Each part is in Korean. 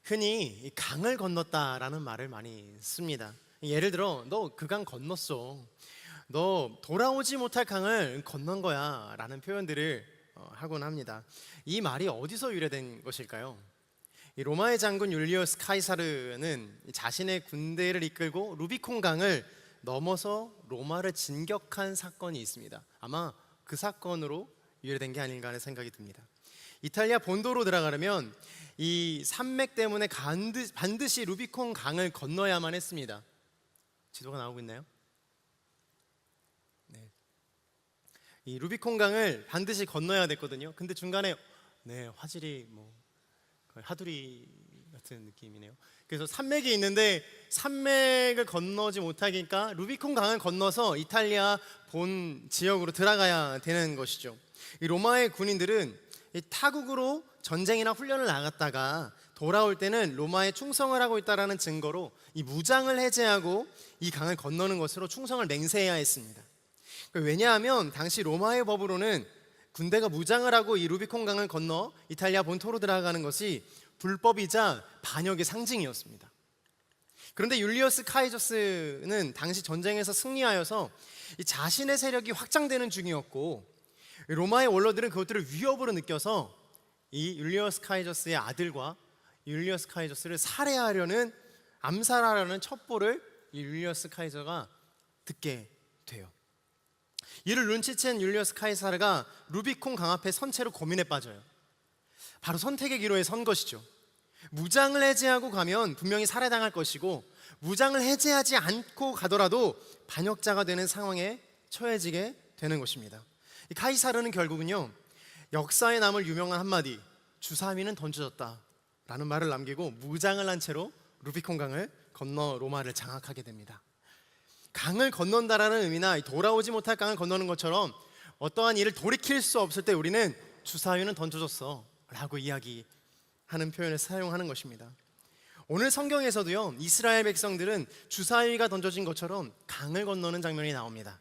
흔히 이 강을 건넜다라는 말을 많이 씁니다. 예를 들어 너 그 강 건넜어, 너 돌아오지 못할 강을 건넌 거야 라는 표현들을 하곤 합니다. 이 말이 어디서 유래된 것일까요? 이 로마의 장군 율리어스 카이사르는 자신의 군대를 이끌고 루비콘 강을 넘어서 로마를 진격한 사건이 있습니다. 아마 그 사건으로 유래된 게 아닌가 하는 생각이 듭니다. 이탈리아 본토로 들어가려면 이 산맥 때문에 반드시 루비콘 강을 건너야만 했습니다. 지도가 나오고 있나요? 네. 이 루비콘 강을 반드시 건너야 됐거든요. 근데 중간에 화질이 하두리 같은 느낌이네요. 그래서 산맥이 있는데 산맥을 건너지 못하니까 루비콘 강을 건너서 이탈리아 본 지역으로 들어가야 되는 것이죠. 이 로마의 군인들은 이 타국으로 전쟁이나 훈련을 나갔다가 돌아올 때는 로마에 충성을 하고 있다는 증거로 이 무장을 해제하고 이 강을 건너는 것으로 충성을 맹세해야 했습니다. 왜냐하면 당시 로마의 법으로는 군대가 무장을 하고 이 루비콘 강을 건너 이탈리아 본토로 들어가는 것이 불법이자 반역의 상징이었습니다. 그런데 율리어스 카이저스는 당시 전쟁에서 승리하여서 이 자신의 세력이 확장되는 중이었고 로마의 원로들은 그것들을 위협으로 느껴서 이 율리어스 카이저스의 아들과 율리어스 카이저스를 살해하려는, 암살하려는 첩보를 이 율리어스 카이저가 듣게 돼요. 이를 눈치챈 율리어스 카이사르가 루비콘 강 앞에 선체로 고민에 빠져요. 바로 선택의 기로에 선 것이죠. 무장을 해제하고 가면 분명히 살해당할 것이고, 무장을 해제하지 않고 가더라도 반역자가 되는 상황에 처해지게 되는 것입니다. 이 카이사르는 결국은요, 역사에 남을 유명한 한마디, 주사위는 던져졌다 라는 말을 남기고 무장을 한 채로 루비콘 강을 건너 로마를 장악하게 됩니다. 강을 건넌다라는 의미나 돌아오지 못할 강을 건너는 것처럼 어떠한 일을 돌이킬 수 없을 때 우리는 주사위는 던져졌어 라고 이야기하는 표현을 사용하는 것입니다. 오늘 성경에서도요, 이스라엘 백성들은 주사위가 던져진 것처럼 강을 건너는 장면이 나옵니다.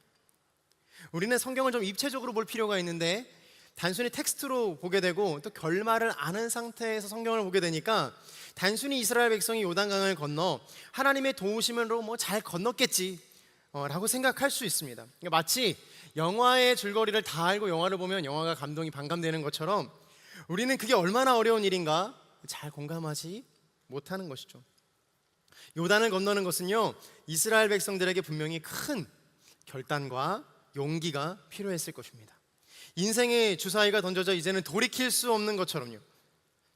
우리는 성경을 좀 입체적으로 볼 필요가 있는데 단순히 텍스트로 보게 되고 또 결말을 아는 상태에서 성경을 보게 되니까 단순히 이스라엘 백성이 요단강을 건너 하나님의 도우심으로 잘 건넜겠지 라고 생각할 수 있습니다. 마치 영화의 줄거리를 다 알고 영화를 보면 영화가 감동이 반감되는 것처럼 우리는 그게 얼마나 어려운 일인가 잘 공감하지 못하는 것이죠. 요단을 건너는 것은요, 이스라엘 백성들에게 분명히 큰 결단과 용기가 필요했을 것입니다. 인생의 주사위가 던져져 이제는 돌이킬 수 없는 것처럼요.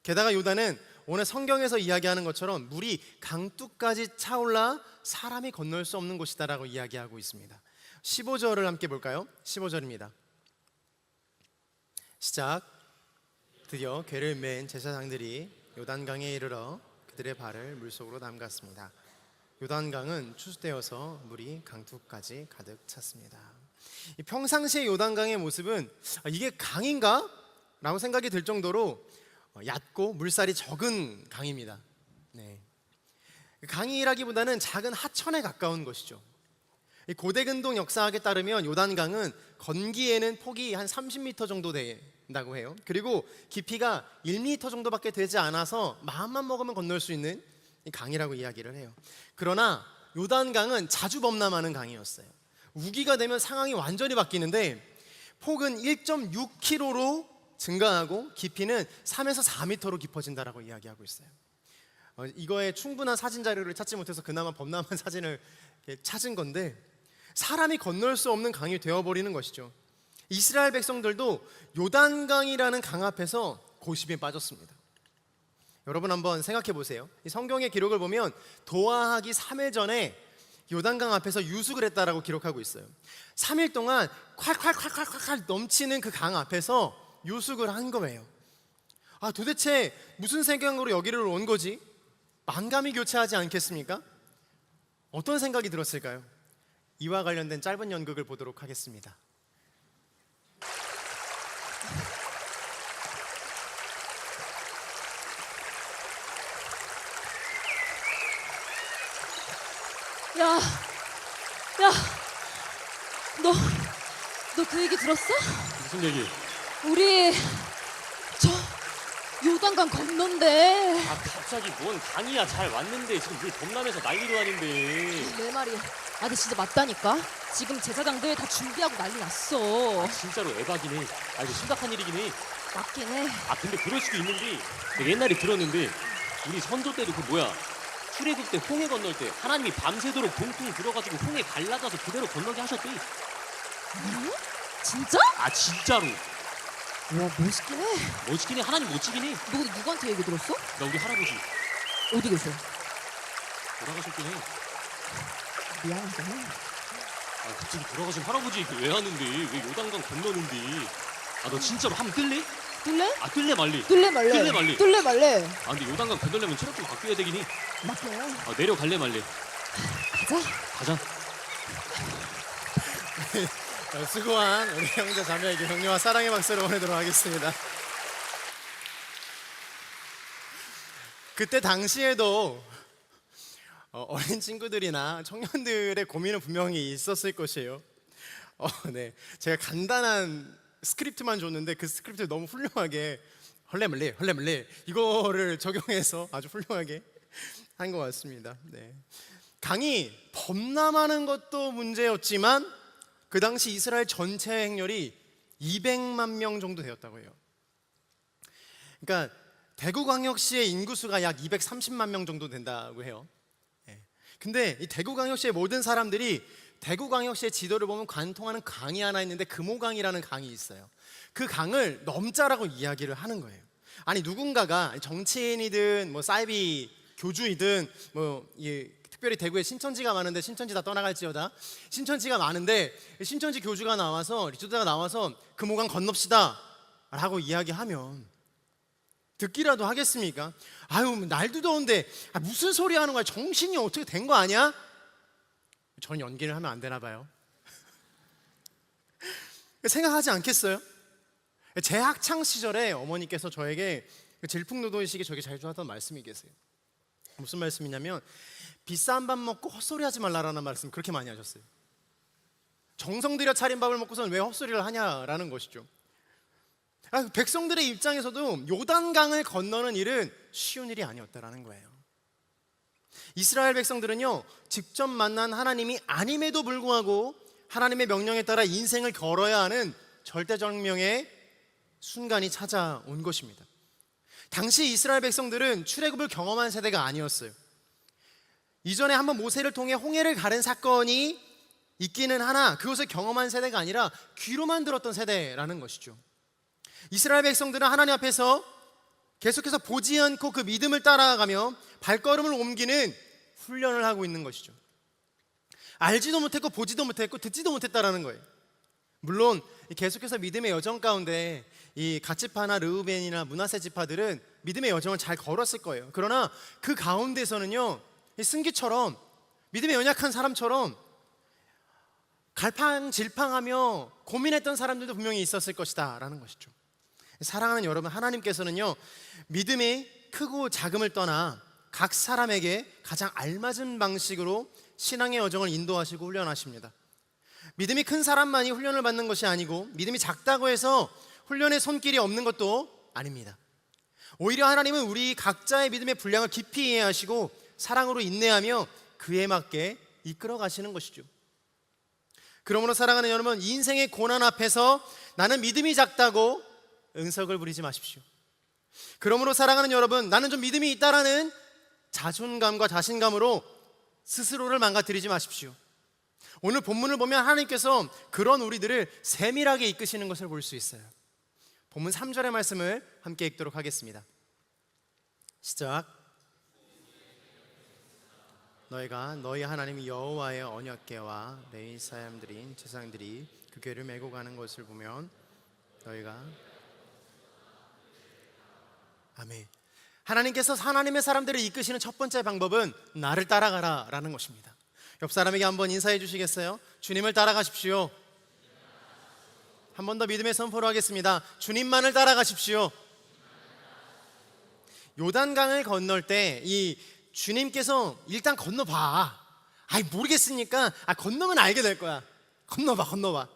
게다가 요단은 오늘 성경에서 이야기하는 것처럼 물이 강둑까지 차올라 사람이 건널 수 없는 곳이다라고 이야기하고 있습니다. 15절을 함께 볼까요? 15절입니다. 시작. 드디어 궤를 맨 제사장들이 요단강에 이르러 그들의 발을 물속으로 담갔습니다. 요단강은 추수되어서 물이 강둑까지 가득 찼습니다. 평상시의 요단강의 모습은 이게 강인가? 라고 생각이 들 정도로 얕고 물살이 적은 강입니다. 강이라기보다는 작은 하천에 가까운 것이죠. 고대근동 역사학에 따르면 요단강은 건기에는 폭이 한 30m 정도 된다고 해요. 그리고 깊이가 1m 정도밖에 되지 않아서 마음만 먹으면 건널 수 있는 강이라고 이야기를 해요. 그러나 요단강은 자주 범람하는 강이었어요. 우기가 되면 상황이 완전히 바뀌는데 폭은 1.6km로 증가하고 깊이는 3에서 4m로 깊어진다라고 이야기하고 있어요. 이거에 충분한 사진 자료를 찾지 못해서 그나마 범람한 사진을 찾은 건데, 사람이 건널 수 없는 강이 되어버리는 것이죠. 이스라엘 백성들도 요단강이라는 강 앞에서 고심에 빠졌습니다. 여러분 한번 생각해 보세요. 이 성경의 기록을 보면 도하하기 3일 전에 요단강 앞에서 유숙을 했다라고 기록하고 있어요. 3일 동안 콸콸콸콸콸 넘치는 그 강 앞에서 유숙을 한 거예요. 도대체 무슨 생각으로 여기를 온 거지? 만감이 교차하지 않겠습니까? 어떤 생각이 들었을까요? 이와 관련된 짧은 연극을 보도록 하겠습니다. 야, 너 그 얘기 들었어? 무슨 얘기? 우리 저 요단강 건넌데. 갑자기 뭔 강이야. 잘 왔는데 지금 물 범람해서 난리도 아닌데. 내 말이. 근데 진짜 맞다니까. 지금 제사장들 다 준비하고 난리 났어. 진짜로 에바긴 해. 이거 심각한 일이긴 해. 맞긴 해. 근데 그럴 수도 있는데, 내가 옛날에 들었는데 우리 선조 때도 출애굽 때 홍해 건널 때 하나님이 밤새도록 동풍 불어가지고 홍해 갈라져서 그대로 건너게 하셨대. 진짜? 진짜로. 와, 멋있긴 해. 멋지긴 해. 하나님 멋지긴 해. 너 근데 누구한테 얘기 들었어? 나 우리 할아버지 어디 계세요? 돌아가셨긴 해. 미안하다. 갑자기 돌아가신 할아버지 얘기 왜 하는데? 왜 요단강 건너는데? 너 진짜로 한번 뜰래? 뜰래? 뜰래 말래? 뜰래 말래? 뜰래 말래? 뜰래 말래? 근데 요단강 건너려면 체력 좀 바뀌어야 되긴 해. 맞긴 해. 내려갈래 말래? 가자. 수고한 우리 형제 자매에게 격려와 사랑의 박수를 보내도록 하겠습니다. 그때 당시에도 어린 친구들이나 청년들의 고민은 분명히 있었을 것이에요. 네, 제가 간단한 스크립트만 줬는데 그 스크립트를 너무 훌륭하게 헐레멀레 이거를 적용해서 아주 훌륭하게 한 것 같습니다. 네. 강이 범람하는 것도 문제였지만 그 당시 이스라엘 전체 행렬이 200만 명 정도 되었다고 해요. 그러니까 대구광역시의 인구수가 약 230만 명 정도 된다고 해요. 근데 이 대구광역시의 모든 사람들이 대구광역시의 지도를 보면 관통하는 강이 하나 있는데 금호강이라는 강이 있어요. 그 강을 넘자라고 이야기를 하는 거예요. 누군가가 정치인이든 사이비 교주이든 특별히 대구에 신천지가 많은데 신천지 다 떠나갈지어다. 신천지가 많은데 신천지 교주가 나와서 리조다가 나와서 금호강 건넙시다 라고 이야기하면 듣기라도 하겠습니까? 날도 더운데 무슨 소리 하는 거야? 정신이 어떻게 된 거 아니야? 전 연기를 하면 안 되나 봐요. 생각하지 않겠어요? 제 학창 시절에 어머니께서 저에게 질풍노도의식에 저에게 자주 하던 말씀이 계세요. 무슨 말씀이냐면 비싼 밥 먹고 헛소리 하지 말라라는 말씀 그렇게 많이 하셨어요. 정성 들여 차린 밥을 먹고서는 왜 헛소리를 하냐라는 것이죠. 백성들의 입장에서도 요단강을 건너는 일은 쉬운 일이 아니었다라는 거예요. 이스라엘 백성들은요, 직접 만난 하나님이 아님에도 불구하고 하나님의 명령에 따라 인생을 걸어야 하는 절대절명의 순간이 찾아온 것입니다. 당시 이스라엘 백성들은 출애굽을 경험한 세대가 아니었어요. 이전에 한번 모세를 통해 홍해를 가른 사건이 있기는 하나 그것을 경험한 세대가 아니라 귀로만 들었던 세대라는 것이죠. 이스라엘 백성들은 하나님 앞에서 계속해서 보지 않고 그 믿음을 따라가며 발걸음을 옮기는 훈련을 하고 있는 것이죠. 알지도 못했고 보지도 못했고 듣지도 못했다라는 거예요. 물론 계속해서 믿음의 여정 가운데 이 갓지파나 르우벤이나 므낫세 지파들은 믿음의 여정을 잘 걸었을 거예요. 그러나 그 가운데서는요, 승기처럼 믿음의 연약한 사람처럼 갈팡질팡하며 고민했던 사람들도 분명히 있었을 것이다 라는 것이죠. 사랑하는 여러분, 하나님께서는요, 믿음이 크고 작음을 떠나 각 사람에게 가장 알맞은 방식으로 신앙의 여정을 인도하시고 훈련하십니다. 믿음이 큰 사람만이 훈련을 받는 것이 아니고 믿음이 작다고 해서 훈련의 손길이 없는 것도 아닙니다. 오히려 하나님은 우리 각자의 믿음의 분량을 깊이 이해하시고 사랑으로 인내하며 그에 맞게 이끌어 가시는 것이죠. 그러므로 사랑하는 여러분, 인생의 고난 앞에서 나는 믿음이 작다고 응석을 부리지 마십시오. 그러므로 사랑하는 여러분, 나는 좀 믿음이 있다라는 자존감과 자신감으로 스스로를 망가뜨리지 마십시오. 오늘 본문을 보면 하나님께서 그런 우리들을 세밀하게 이끄시는 것을 볼 수 있어요. 본문 3절의 말씀을 함께 읽도록 하겠습니다. 시작. 너희가 너희 하나님 여호와의 언약궤와 레위 사람들인 제사장들이 그 궤를 메고 가는 것을 보면 너희가 아멘. 하나님께서 하나님의 사람들을 이끄시는 첫 번째 방법은 나를 따라가라 라는 것입니다. 옆 사람에게 한번 인사해 주시겠어요? 주님을 따라가십시오. 한 번 더 믿음의 선포를 하겠습니다. 주님만을 따라가십시오. 요단강을 건널 때 이 주님께서 일단 건너봐. 아이 모르겠으니까 건너면 알게 될 거야. 건너봐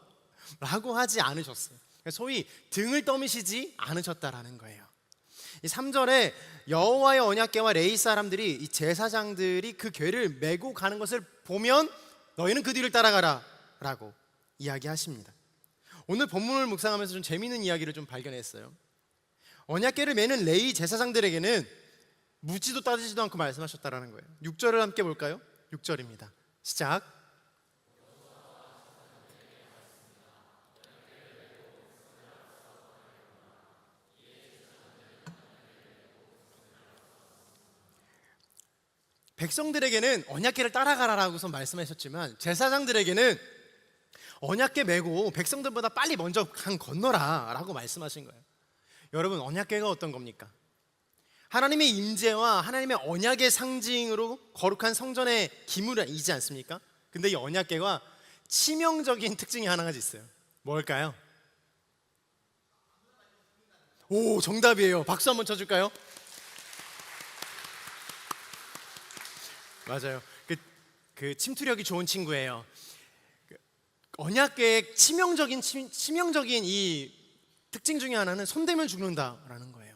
라고 하지 않으셨어요. 소위 등을 떠미시지 않으셨다라는 거예요. 이 3절에 여호와의 언약궤와 레위 사람들이, 이 제사장들이 그 궤를 메고 가는 것을 보면 너희는 그 뒤를 따라가라 라고 이야기하십니다. 오늘 본문을 묵상하면서 좀 재미있는 이야기를 좀 발견했어요. 언약궤를 메는 레위 제사장들에게는 묻지도 따지지도 않고 말씀하셨다라는 거예요. 6절을 함께 볼까요? 6절입니다. 시작. 백성들에게는 언약궤를 따라가라라고서 말씀하셨지만 제사장들에게는 언약궤 메고 백성들보다 빨리 먼저 강 건너라 라고 말씀하신 거예요. 여러분, 언약궤가 어떤 겁니까? 하나님의 임재와 하나님의 언약의 상징으로 거룩한 성전의 기물이지 않습니까? 근데 이 언약궤가 치명적인 특징이 하나가 있어요. 뭘까요? 오, 정답이에요. 박수 한번 쳐줄까요? 맞아요. 그 침투력이 좋은 친구예요. 언약궤의 치명적인 이 특징 중에 하나는 손대면 죽는다라는 거예요.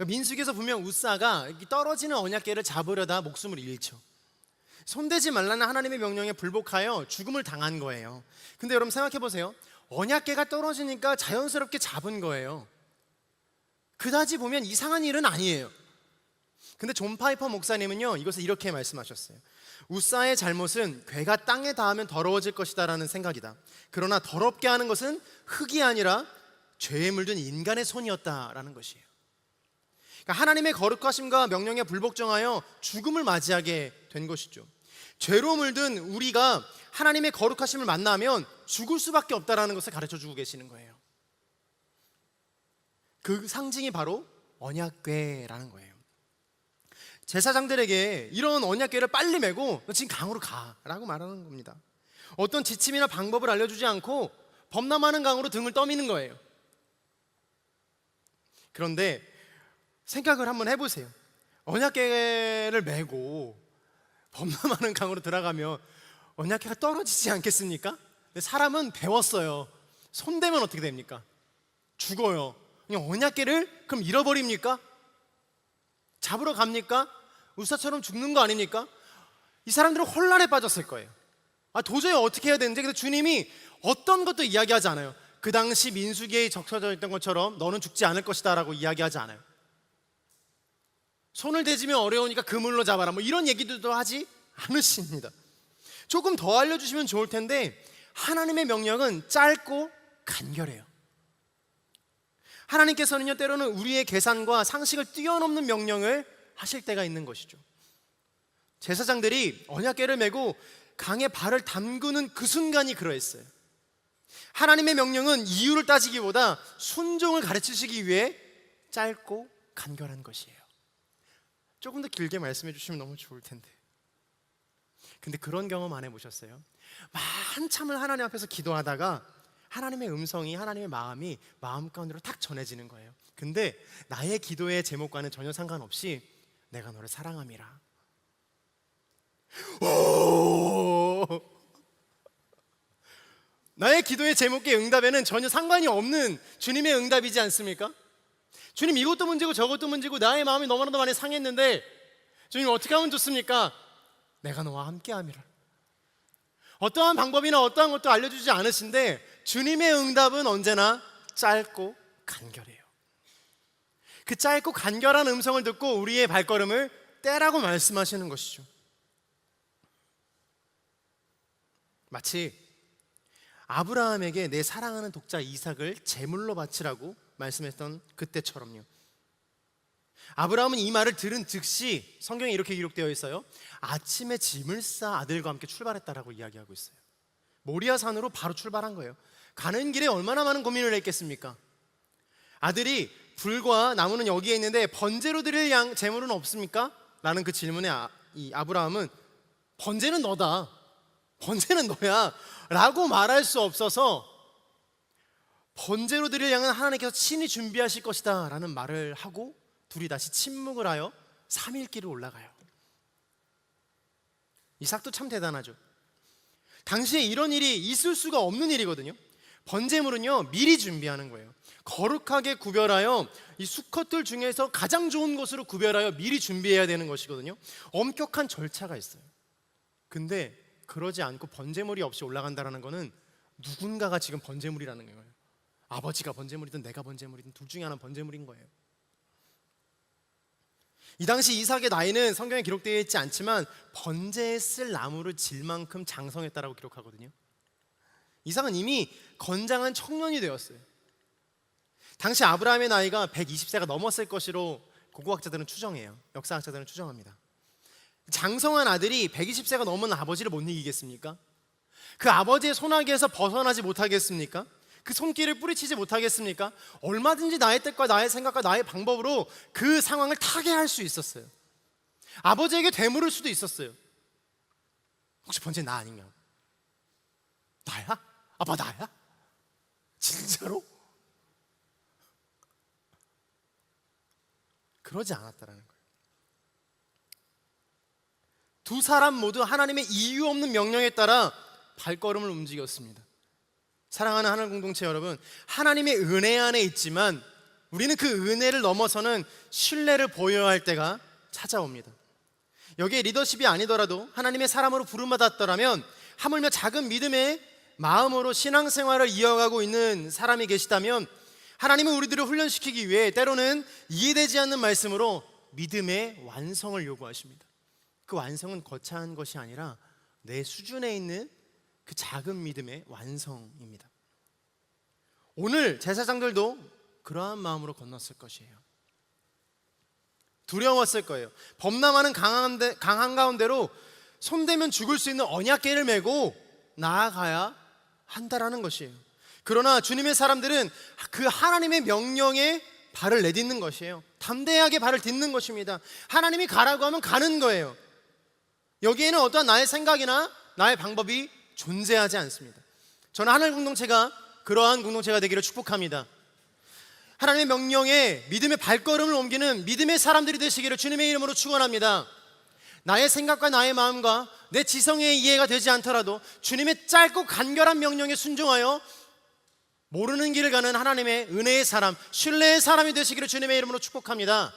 민수기에서 보면 우사가 떨어지는 언약궤를 잡으려다 목숨을 잃죠. 손대지 말라는 하나님의 명령에 불복하여 죽음을 당한 거예요. 근데 여러분 생각해 보세요. 언약궤가 떨어지니까 자연스럽게 잡은 거예요. 그다지 보면 이상한 일은 아니에요. 근데 존 파이퍼 목사님은요, 이것을 이렇게 말씀하셨어요. 우사의 잘못은 궤가 땅에 닿으면 더러워질 것이다 라는 생각이다. 그러나 더럽게 하는 것은 흙이 아니라 죄에 물든 인간의 손이었다라는 것이에요. 그러니까 하나님의 거룩하심과 명령에 불복종하여 죽음을 맞이하게 된 것이죠. 죄로 물든 우리가 하나님의 거룩하심을 만나면 죽을 수밖에 없다라는 것을 가르쳐주고 계시는 거예요. 그 상징이 바로 언약궤라는 거예요. 제사장들에게 이런 언약궤를 빨리 메고 너 지금 강으로 가라고 말하는 겁니다. 어떤 지침이나 방법을 알려주지 않고 범람하는 강으로 등을 떠미는 거예요. 그런데 생각을 한번 해보세요. 언약궤를 메고 범람하는 강으로 들어가면 언약궤가 떨어지지 않겠습니까? 근데 사람은 배웠어요. 손대면 어떻게 됩니까? 죽어요. 그냥 언약궤를 그럼 잃어버립니까? 잡으러 갑니까? 우사처럼 죽는 거 아닙니까? 이 사람들은 혼란에 빠졌을 거예요. 도저히 어떻게 해야 되는지. 근데 주님이 어떤 것도 이야기하지 않아요. 그 당시 민수기에 적혀져 있던 것처럼 너는 죽지 않을 것이다 라고 이야기하지 않아요. 손을 대지면 어려우니까 그물로 잡아라 뭐 이런 얘기들도 하지 않으십니다. 조금 더 알려주시면 좋을 텐데 하나님의 명령은 짧고 간결해요. 하나님께서는요, 때로는 우리의 계산과 상식을 뛰어넘는 명령을 하실 때가 있는 것이죠. 제사장들이 언약궤를 메고 강에 발을 담그는 그 순간이 그러했어요. 하나님의 명령은 이유를 따지기보다 순종을 가르치시기 위해 짧고 간결한 것이에요. 조금 더 길게 말씀해 주시면 너무 좋을 텐데. 근데 그런 경험 안 해보셨어요? 한참을 하나님 앞에서 기도하다가 하나님의 음성이, 하나님의 마음이 마음 가운데로 탁 전해지는 거예요. 근데 나의 기도의 제목과는 전혀 상관없이 내가 너를 사랑함이라. 나의 기도의 제목의 응답에는 전혀 상관이 없는 주님의 응답이지 않습니까? 주님, 이것도 문제고 저것도 문제고 나의 마음이 너무나도 많이 상했는데 주님 어떻게 하면 좋습니까? 내가 너와 함께함이라. 어떠한 방법이나 어떠한 것도 알려주지 않으신데 주님의 응답은 언제나 짧고 간결해요. 그 짧고 간결한 음성을 듣고 우리의 발걸음을 떼라고 말씀하시는 것이죠. 마치 아브라함에게 내 사랑하는 독자 이삭을 제물로 바치라고 말씀했던 그때처럼요. 아브라함은 이 말을 들은 즉시 성경에 이렇게 기록되어 있어요. 아침에 짐을 싸 아들과 함께 출발했다라고 이야기하고 있어요. 모리아 산으로 바로 출발한 거예요. 가는 길에 얼마나 많은 고민을 했겠습니까? 아들이 불과 나무는 여기에 있는데 번제로 드릴 제물은 없습니까? 라는 그 질문에 이 아브라함은 번제는 너다, 번제는 너야 라고 말할 수 없어서 번제로 드릴 양은 하나님께서 친히 준비하실 것이다 라는 말을 하고 둘이 다시 침묵을 하여 3일 길을 올라가요. 이삭도 참 대단하죠. 당시에 이런 일이 있을 수가 없는 일이거든요. 번제물은요 미리 준비하는 거예요. 거룩하게 구별하여 이 수컷들 중에서 가장 좋은 것으로 구별하여 미리 준비해야 되는 것이거든요. 엄격한 절차가 있어요. 근데 그러지 않고 번제물이 없이 올라간다는 것은 누군가가 지금 번제물이라는 거예요. 아버지가 번제물이든 내가 번제물이든 둘 중에 하나는 번제물인 거예요. 이 당시 이삭의 나이는 성경에 기록되어 있지 않지만 번제에 쓸 나무를 질 만큼 장성했다라고 기록하거든요. 이삭은 이미 건장한 청년이 되었어요. 당시 아브라함의 나이가 120세가 넘었을 것으로 고고학자들은 추정해요. 역사학자들은 추정합니다. 장성한 아들이 120세가 넘은 아버지를 못 이기겠습니까? 그 아버지의 손아귀에서 벗어나지 못하겠습니까? 그 손길을 뿌리치지 못하겠습니까? 얼마든지 나의 뜻과 나의 생각과 나의 방법으로 그 상황을 타개할 수 있었어요. 아버지에게 되물을 수도 있었어요. 혹시 번제 나 아니냐? 나야? 아빠 나야? 진짜로? 그러지 않았다라는 거예요. 두 사람 모두 하나님의 이유 없는 명령에 따라 발걸음을 움직였습니다. 사랑하는 하늘 공동체 여러분, 하나님의 은혜 안에 있지만 우리는 그 은혜를 넘어서는 신뢰를 보여야 할 때가 찾아옵니다. 여기에 리더십이 아니더라도 하나님의 사람으로 부름받았더라면 하물며 작은 믿음의 마음으로 신앙생활을 이어가고 있는 사람이 계시다면 하나님은 우리들을 훈련시키기 위해 때로는 이해되지 않는 말씀으로 믿음의 완성을 요구하십니다. 그 완성은 거창한 것이 아니라 내 수준에 있는 그 작은 믿음의 완성입니다. 오늘 제사장들도 그러한 마음으로 건넜을 것이에요. 두려웠을 거예요. 범람하는 강한 가운데로 손대면 죽을 수 있는 언약궤를 메고 나아가야 한다라는 것이에요. 그러나 주님의 사람들은 그 하나님의 명령에 발을 내딛는 것이에요. 담대하게 발을 딛는 것입니다. 하나님이 가라고 하면 가는 거예요. 여기에는 어떠한 나의 생각이나 나의 방법이 존재하지 않습니다. 저는 하늘 공동체가 그러한 공동체가 되기를 축복합니다. 하나님의 명령에 믿음의 발걸음을 옮기는 믿음의 사람들이 되시기를 주님의 이름으로 축원합니다. 나의 생각과 나의 마음과 내 지성의 이해가 되지 않더라도 주님의 짧고 간결한 명령에 순종하여 모르는 길을 가는 하나님의 은혜의 사람, 신뢰의 사람이 되시기를 주님의 이름으로 축복합니다.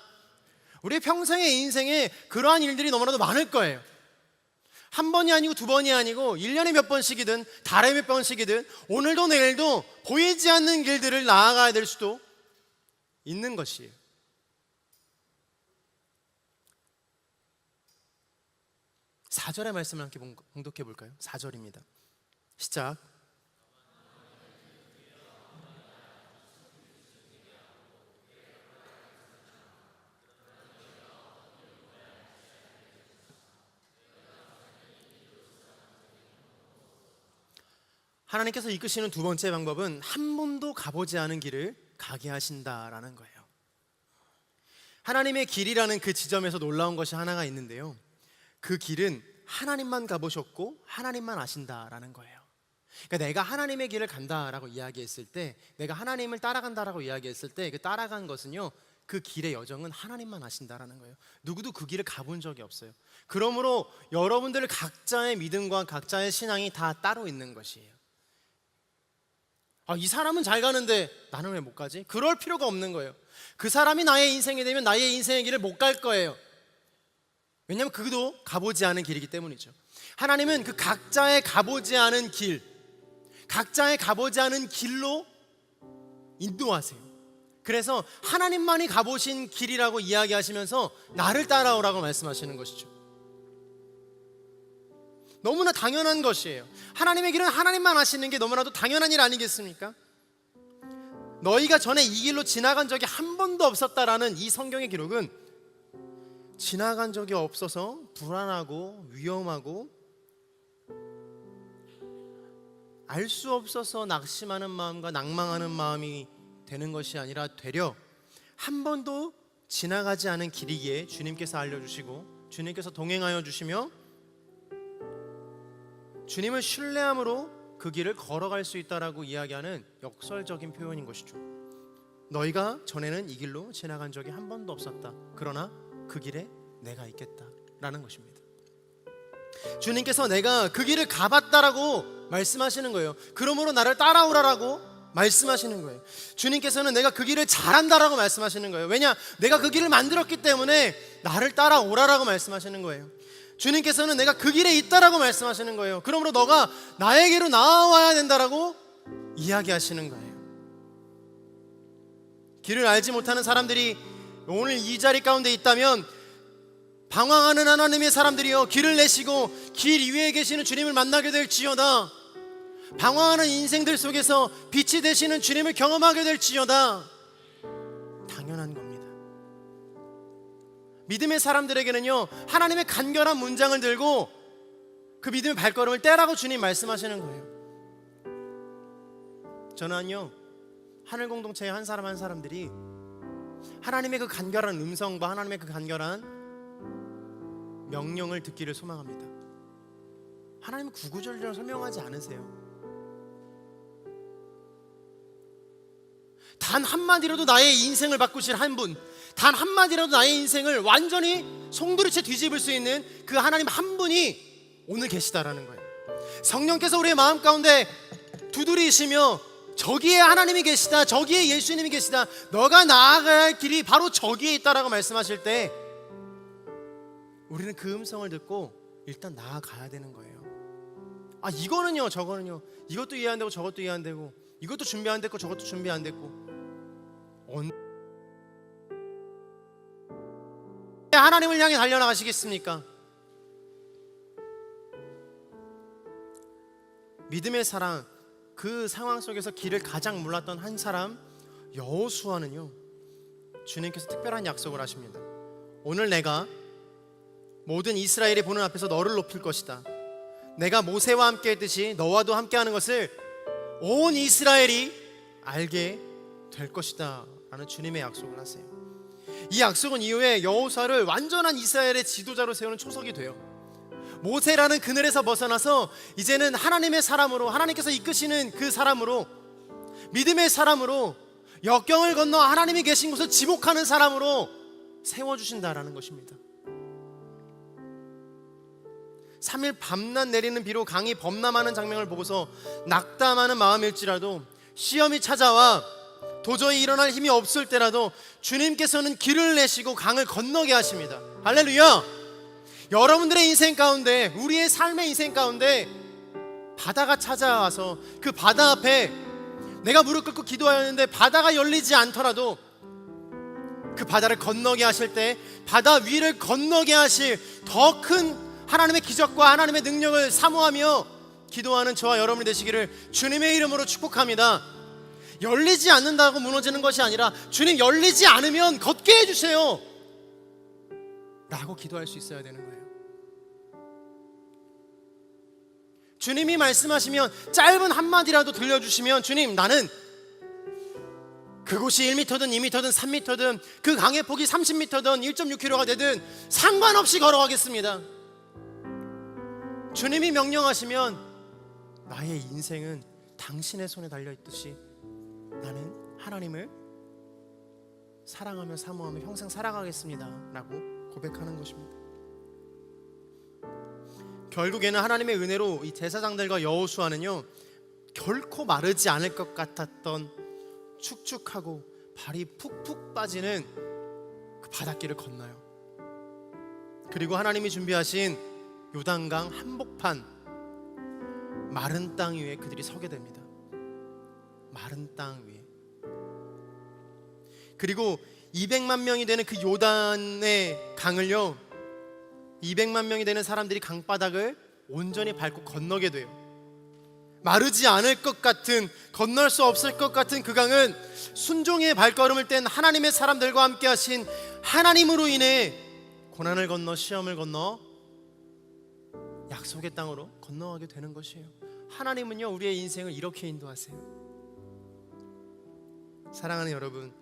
우리 평생의 인생에 그러한 일들이 너무나도 많을 거예요. 한 번이 아니고 두 번이 아니고 1년에 몇 번씩이든 달에 몇 번씩이든 오늘도 내일도 보이지 않는 길들을 나아가야 될 수도 있는 것이에요. 사절의 말씀을 함께 봉독해 볼까요? 4절입니다. 시작. 하나님께서 이끄시는 두 번째 방법은 한 번도 가보지 않은 길을 가게 하신다라는 거예요. 하나님의 길이라는 그 지점에서 놀라운 것이 하나가 있는데요. 그 길은 하나님만 가보셨고 하나님만 아신다라는 거예요. 그러니까 내가 하나님의 길을 간다라고 이야기했을 때, 내가 하나님을 따라간다라고 이야기했을 때 그 따라간 것은요, 그 길의 여정은 하나님만 아신다라는 거예요. 누구도 그 길을 가본 적이 없어요. 그러므로 여러분들 각자의 믿음과 각자의 신앙이 다 따로 있는 것이에요. 이 사람은 잘 가는데 나는 왜 못 가지? 그럴 필요가 없는 거예요. 그 사람이 나의 인생이 되면 나의 인생의 길을 못 갈 거예요. 왜냐하면 그도 가보지 않은 길이기 때문이죠. 하나님은 그 각자의 가보지 않은 길, 각자의 가보지 않은 길로 인도하세요. 그래서 하나님만이 가보신 길이라고 이야기하시면서 나를 따라오라고 말씀하시는 것이죠. 너무나 당연한 것이에요. 하나님의 길은 하나님만 하시는 게 너무나도 당연한 일 아니겠습니까? 너희가 전에 이 길로 지나간 적이 한 번도 없었다라는 이 성경의 기록은 지나간 적이 없어서 불안하고 위험하고 알 수 없어서 낙심하는 마음과 낭망하는 마음이 되는 것이 아니라 되려 한 번도 지나가지 않은 길이기에 주님께서 알려주시고 주님께서 동행하여 주시며 주님을 신뢰함으로 그 길을 걸어갈 수 있다라고 이야기하는 역설적인 표현인 것이죠. 너희가 전에는 이 길로 지나간 적이 한 번도 없었다. 그러나 그 길에 내가 있겠다라는 것입니다. 주님께서 내가 그 길을 가봤다라고 말씀하시는 거예요. 그러므로 나를 따라오라라고 말씀하시는 거예요. 주님께서는 내가 그 길을 잘한다라고 말씀하시는 거예요. 왜냐? 내가 그 길을 만들었기 때문에 나를 따라오라라고 말씀하시는 거예요. 주님께서는 내가 그 길에 있다라고 말씀하시는 거예요. 그러므로 너가 나에게로 나와야 된다라고 이야기하시는 거예요. 길을 알지 못하는 사람들이 오늘 이 자리 가운데 있다면 방황하는 하나님의 사람들이여 길을 내시고 길 위에 계시는 주님을 만나게 될지어다. 방황하는 인생들 속에서 빛이 되시는 주님을 경험하게 될지어다. 당연한 겁니다. 믿음의 사람들에게는요, 하나님의 간결한 문장을 들고 그 믿음의 발걸음을 떼라고 주님 말씀하시는 거예요. 저는요, 하늘 공동체의 한 사람 한 사람들이 하나님의 그 간결한 음성과 하나님의 그 간결한 명령을 듣기를 소망합니다. 하나님은 구구절절 설명하지 않으세요. 단 한마디로도 나의 인생을 바꾸실 한 분, 단 한마디라도 나의 인생을 완전히 송두리째 뒤집을 수 있는 그 하나님 한 분이 오늘 계시다라는 거예요. 성령께서 우리의 마음 가운데 두드리시며 저기에 하나님이 계시다, 저기에 예수님이 계시다, 너가 나아가야 할 길이 바로 저기에 있다라고 말씀하실 때 우리는 그 음성을 듣고 일단 나아가야 되는 거예요. 아, 이거는요, 저거는요, 이것도 이해 안 되고 저것도 이해 안 되고 이것도 준비 안 됐고 저것도 준비 안 됐고 하나님을 향해 달려나가시겠습니까? 믿음의 사랑, 그 상황 속에서 길을 가장 몰랐던 한 사람 여호수아는요, 주님께서 특별한 약속을 하십니다. 오늘 내가 모든 이스라엘이 보는 앞에서 너를 높일 것이다. 내가 모세와 함께 했듯이 너와도 함께하는 것을 온 이스라엘이 알게 될 것이다 라는 주님의 약속을 하세요. 이 약속은 이후에 여호수아를 완전한 이스라엘의 지도자로 세우는 초석이 돼요. 모세라는 그늘에서 벗어나서 이제는 하나님의 사람으로, 하나님께서 이끄시는 그 사람으로, 믿음의 사람으로, 역경을 건너 하나님이 계신 곳을 지목하는 사람으로 세워주신다라는 것입니다. 3일 밤낮 내리는 비로 강이 범람하는 장면을 보고서 낙담하는 마음일지라도, 시험이 찾아와 도저히 일어날 힘이 없을 때라도 주님께서는 길을 내시고 강을 건너게 하십니다. 할렐루야! 여러분들의 인생 가운데, 우리의 삶의 인생 가운데 바다가 찾아와서 그 바다 앞에 내가 무릎 꿇고 기도하였는데 바다가 열리지 않더라도 그 바다를 건너게 하실 때 바다 위를 건너게 하실 더 큰 하나님의 기적과 하나님의 능력을 사모하며 기도하는 저와 여러분이 되시기를 주님의 이름으로 축복합니다. 열리지 않는다고 무너지는 것이 아니라 주님, 열리지 않으면 걷게 해주세요 라고 기도할 수 있어야 되는 거예요. 주님이 말씀하시면 짧은 한마디라도 들려주시면, 주님, 나는 그곳이 1m든 2m든 3m든 그 강의 폭이 30m든 1.6km가 되든 상관없이 걸어가겠습니다. 주님이 명령하시면 나의 인생은 당신의 손에 달려있듯이 나는 하나님을 사랑하며 사모하며 평생 살아가겠습니다 라고 고백하는 것입니다. 결국에는 하나님의 은혜로 이 제사장들과 여호수아는요, 결코 마르지 않을 것 같았던 축축하고 발이 푹푹 빠지는 그 바닷길을 건너요. 그리고 하나님이 준비하신 요단강 한복판 마른 땅 위에 그들이 서게 됩니다. 마른 땅 위에. 그리고 200만 명이 되는 그 요단의 강을요, 200만 명이 되는 사람들이 강바닥을 온전히 밟고 건너게 돼요. 마르지 않을 것 같은, 건널 수 없을 것 같은 그 강은 순종의 발걸음을 뗀 하나님의 사람들과 함께 하신 하나님으로 인해 고난을 건너 시험을 건너 약속의 땅으로 건너가게 되는 것이에요. 하나님은요, 우리의 인생을 이렇게 인도하세요. 사랑하는 여러분,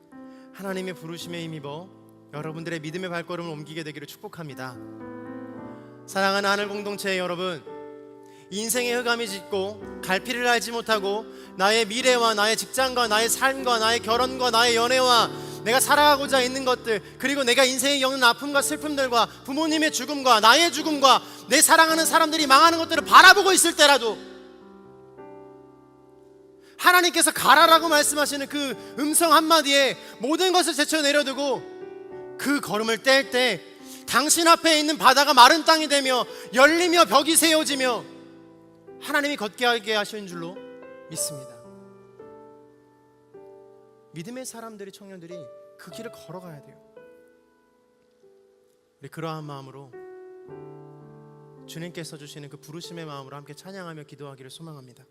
하나님의 부르심에 힘입어 여러분들의 믿음의 발걸음을 옮기게 되기를 축복합니다. 사랑하는 하늘 공동체의 여러분, 인생의 흑암이 짙고 갈피를 알지 못하고 나의 미래와 나의 직장과 나의 삶과 나의 결혼과 나의 연애와 내가 살아가고자 있는 것들, 그리고 내가 인생에 겪는 아픔과 슬픔들과 부모님의 죽음과 나의 죽음과 내 사랑하는 사람들이 망하는 것들을 바라보고 있을 때라도 하나님께서 가라라고 말씀하시는 그 음성 한마디에 모든 것을 제쳐 내려두고 그 걸음을 뗄 때 당신 앞에 있는 바다가 마른 땅이 되며 열리며 벽이 세워지며 하나님이 걷게 하게 하시는 줄로 믿습니다. 믿음의 사람들이, 청년들이 그 길을 걸어가야 돼요. 우리 그러한 마음으로 주님께서 주시는 그 부르심의 마음으로 함께 찬양하며 기도하기를 소망합니다.